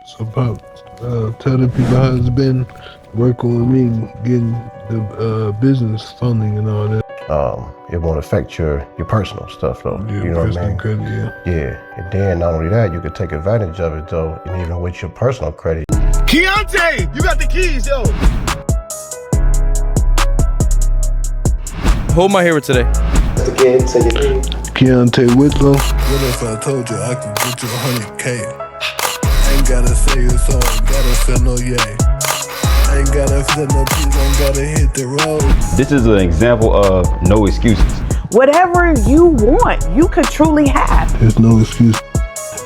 So, Pop, tell the people how it's been working with me, getting the business funding and all that. It won't affect your personal stuff though. Yeah, you know what I mean? credit, yeah. Yeah, and then not only that, you could take advantage of it though, and even with your personal credit. Keontae, you got the keys, yo. Who am I here with today? Again, say your name. Keontae Whitlow. What if I told you I could get you 100K? Ain't gotta say a song, gotta sell no yay. Ain't gotta sell no peas, ain't gotta hit the road. This is an example of no excuses. Whatever you want, you could truly have. There's no excuse.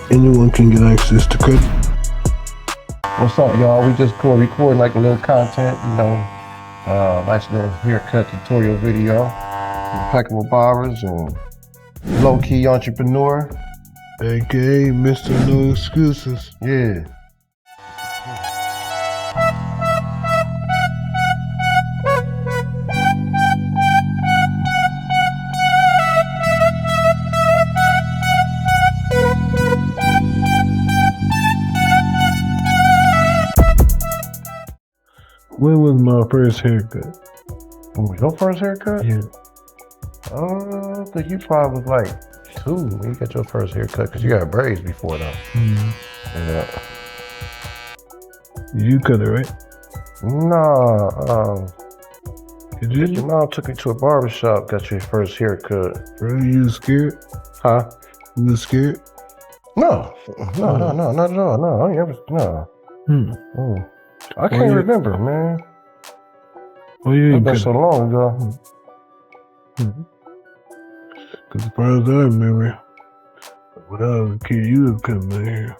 Anyone can get access to credit. What's up, y'all? We just recording like a little content, you know, nice little haircut tutorial video. Impeccable barbers and low-key entrepreneur. AKA Mr. No Excuses. Yeah. When was my first haircut? Your first haircut? Yeah. I think you probably was like 2 when you got your first haircut, because you got braids before though. Yeah. You cut it, right? Nah, You did? your mom took you to a barber shop, got your first haircut. Really? You was scared? Huh? You was scared? No, not at all. No, I ain't ever, no. I can't remember, man. Well, you It's ain't been cut so long ago. Because as far as I remember, when I was a kid, you was cutting my hair.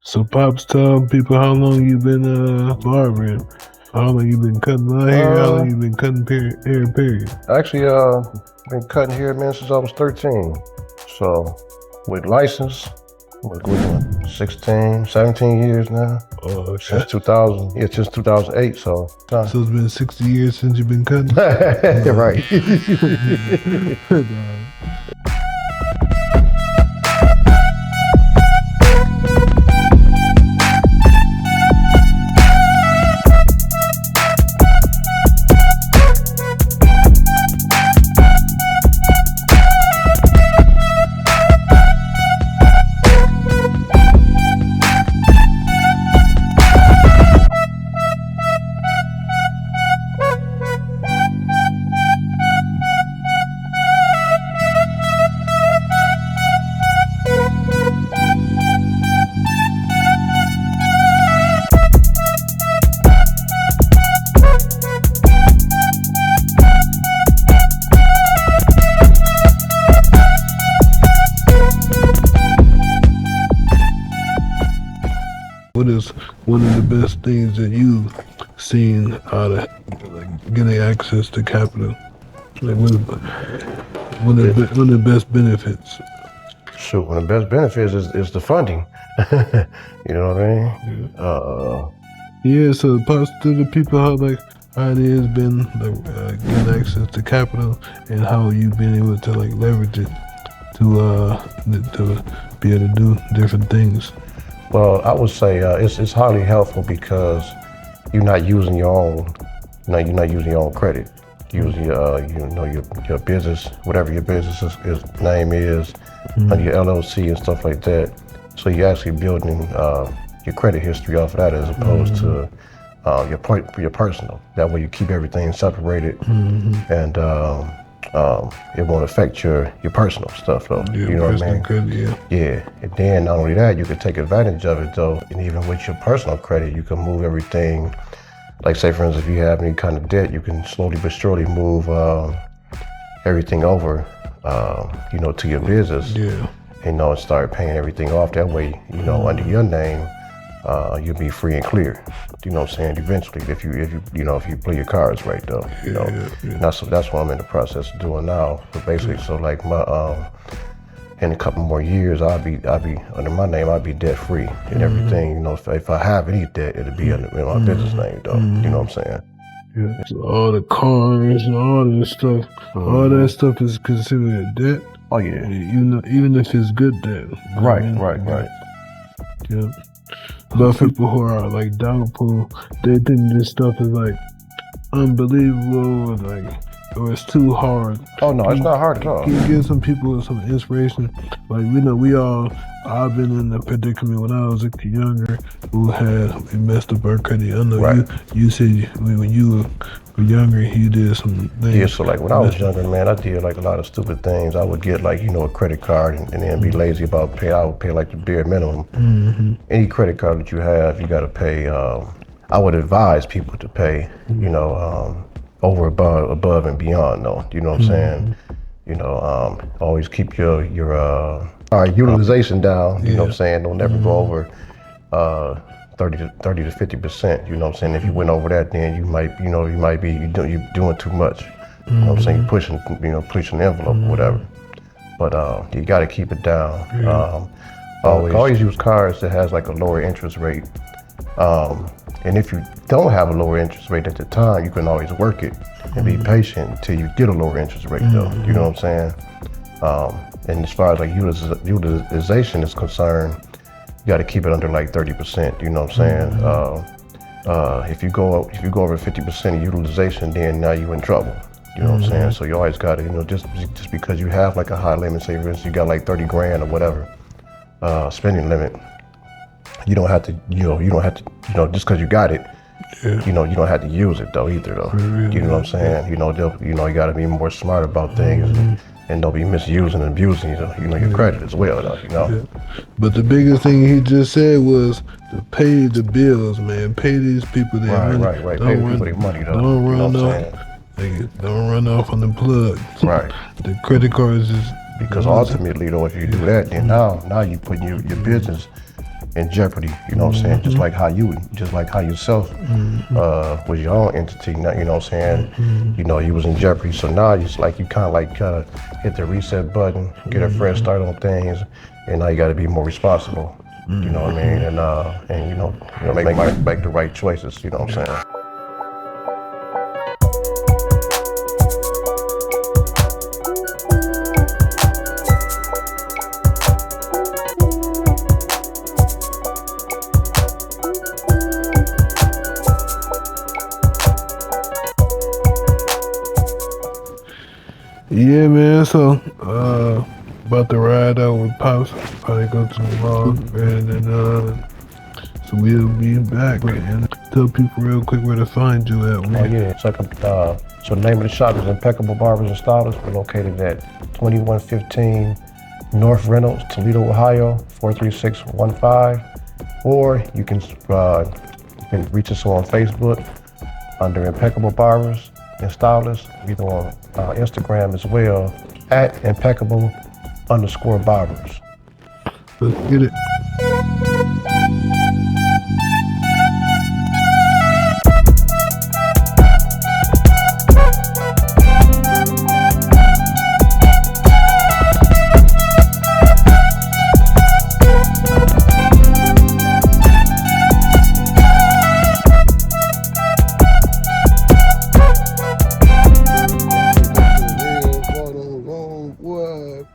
So, Pops, tell people how long you been barbering. How long you been cutting my hair? How long you been cutting hair, period? Actually, been cutting hair, man, since I was 13. So, with license, we're going 16, 17 years now. Oh, Since 2000, yeah, since 2008, so. So it's been 60 years since you've been cutting? Right. What is one of the best things that you've seen out of getting access to capital? Like one of the best benefits? Shoot, one of the best benefits is the funding. You know what I mean? Yeah, so Pops, to the people how it has been getting access to capital and how you've been able to leverage it to be able to do different things. Well, I would say it's highly helpful because you're not using your own, you're not using your own credit. You're using your business, whatever your business name is, under your LLC and stuff like that. So you're actually building your credit history off of that as opposed to your personal. That way you keep everything separated, and it won't affect your personal stuff though. Yeah, you know what I mean? Credit, Yeah, and then not only that, you can take advantage of it though, and even with your personal credit, you can move everything. Like say for instance, if you have any kind of debt, you can slowly but surely move everything over, to your business. Yeah. And start paying everything off that way, under your name. you'll be free and clear. You know what I'm saying? Eventually, if you play your cards right, though. You know, and that's what I'm in the process of doing now. But basically, so like in a couple more years, I'll be under my name. I'll be debt free and everything. You know, if I have any debt, it'll be in my business name, though. You know what I'm saying? Yeah. So all the cars and all this stuff, all that stuff is considered a debt. Oh yeah. Even if it's good debt. Right. Yeah. But people who are like doubtful, they think this stuff is like unbelievable or it's too hard. Oh no, it's not hard at all. Can you give some people some inspiration? Like I've been in a predicament when I was younger we messed up our credit. I know you said when you were younger you did some things. Yeah, so like when I was younger, man, I did like a lot of stupid things. I would get like, a credit card and then be lazy about paying. I would pay like the bare minimum. Any credit card that you have, you gotta pay. I would advise people to pay, over above and beyond though. You know what I'm saying? Always keep your utilization down, you know what I'm saying? Don't never go over 30 to 50%, you know what I'm saying? If you went over that, then you might be you're doing too much. You know what I'm saying? Pushing the envelope or whatever. But you got to keep it down. Always use cards that has like a lower interest rate. And if you don't have a lower interest rate at the time, you can always work it and be patient until you get a lower interest rate though. You know what I'm saying? And as far as like utilization is concerned, you got to keep it under like 30%. You know what I'm saying? If you go over 50% of utilization, then now you're in trouble. You know what I'm saying? So you always got to, just because you have like a high limit, say for instance you got like 30 grand or whatever spending limit, you don't have to, just because you got it, you don't have to use it though either though. You know what I'm saying? You got to be more smart about things. And don't be misusing and abusing, your credit as well, though, Yeah. But the biggest thing he just said was to pay the bills, man. Pay these people their money. Right. Pay the people their money, though. Don't run off on the plug. Right. The credit cards is because ultimately, though, if you do that, then now you put your business in jeopardy. You know what I'm saying? Just like how yourself was your own entity. Now, you know what I'm saying? You was in jeopardy. So now it's like you kind of hit the reset button, get a fresh start on things, and now you got to be more responsible. You know what I mean? And make the right choices. You know what I'm saying? Yeah, man. So, about to ride out with Pops. Probably go to the mall, and then so we'll be back. And tell people real quick where to find you at. Man. Oh yeah, so the name of the shop is Impeccable Barbers and Stylists. We're located at 2115 North Reynolds, Toledo, Ohio 43615. Or you can reach us on Facebook under Impeccable Barbers and Stylists, either on Instagram as well at impeccable_barbers. Let's get it.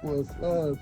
What's up?